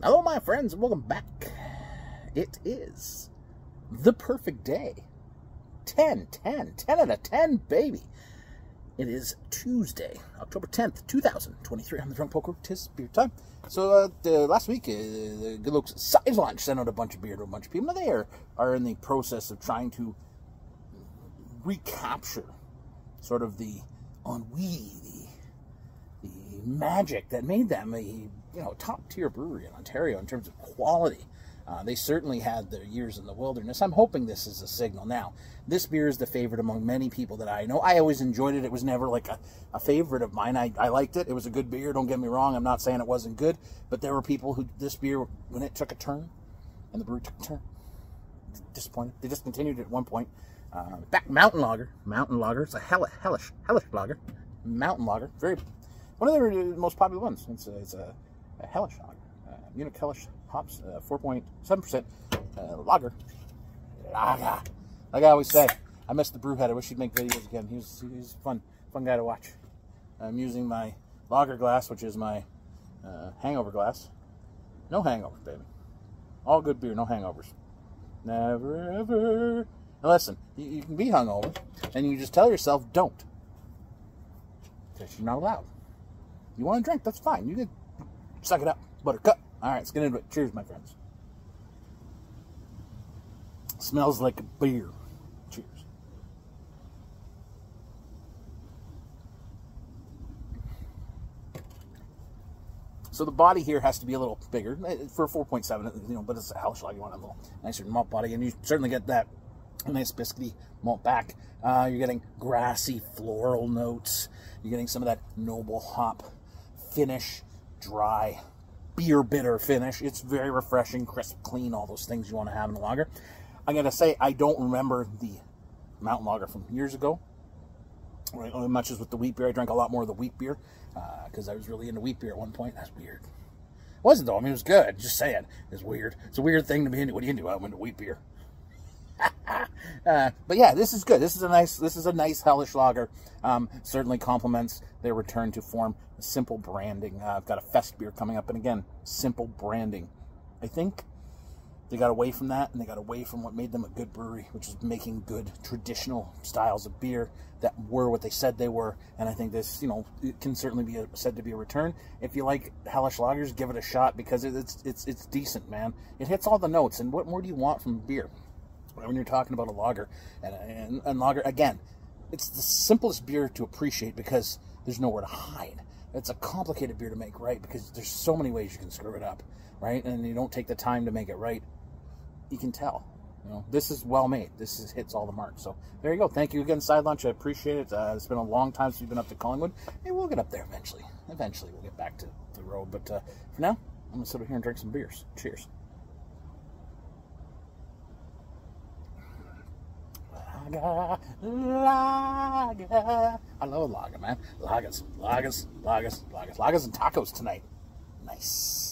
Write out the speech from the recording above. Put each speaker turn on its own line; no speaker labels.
Hello, my friends, and welcome back. It is the perfect day. 10 out of 10, baby. It is Tuesday, October 10th, 2023. I'm the Drunk Poker. 'Tis beer time. So, last week, Good Looks Size Launch sent out a bunch of beer to a bunch of people. Now, they are in the process of trying to recapture sort of the ennui, the magic that made them a top-tier brewery in Ontario in terms of quality. They certainly had their years in the wilderness. I'm hoping this is a signal. Now, this beer is the favorite among many people that I know. I always enjoyed it. It was never like a favorite of mine. I liked it. It was a good beer. Don't get me wrong. I'm not saying it wasn't good. But there were people who, this beer, when it took a turn, and the brewery took a turn, disappointed. They discontinued it at one point. Back Mountain Lager. It's a hellish lager. Mountain Lager. One of their most popular ones. It's a hellish lager. Munich Hellish hops, 4.7% lager. Like I always say, I miss the Brewhead. I wish he'd make videos again. He's a fun guy to watch. I'm using my lager glass, which is my hangover glass. No hangovers, baby. All good beer, no hangovers. Never ever. Now listen, you can be hungover, and you just tell yourself, don't. Because you're not allowed. You want to drink, that's fine. You can suck it up. Buttercup. All right, let's get into it. Cheers, my friends. Smells like a beer. Cheers. So the body here has to be a little bigger for 4.7, but it's a Hellish lager. You want a little nicer malt body, and you certainly get that nice biscuity malt back. You're getting grassy floral notes. You're getting some of that noble hop finish, dry beer bitter finish. It's very refreshing, crisp, clean, all those things you want to have in a lager. I gotta say, I don't remember the Mountain Lager from years ago. Right, much as with the wheat beer, I drank a lot more of the wheat beer because I was really into wheat beer at one point. That's weird. It wasn't though. I mean, it was good. Just saying, it's weird. It's a weird thing to be into. What are you into? I'm into wheat beer. But yeah, this is good. This is a nice hellish lager. Certainly complements their return to form. Simple branding. I've got a fest beer coming up, and again, simple branding. I think they got away from that, and they got away from what made them a good brewery, which is making good traditional styles of beer that were what they said they were. And I think this, it can certainly be said to be a return. If you like hellish lagers, give it a shot because it's decent, man. It hits all the notes, and what more do you want from beer? When you're talking about a lager, and lager, again, it's the simplest beer to appreciate because there's nowhere to hide. It's a complicated beer to make right because there's so many ways you can screw it up, right? And you don't take the time to make it right. You can tell. This is well made. This hits all the marks. So there you go. Thank you again, Side Lunch. I appreciate it. It's been a long time since we've been up to Collingwood. Maybe we'll get up there eventually. Eventually we'll get back to the road. But for now, I'm going to sit over here and drink some beers. Cheers. Lager. I love a lager, man. Lagers and tacos tonight. Nice.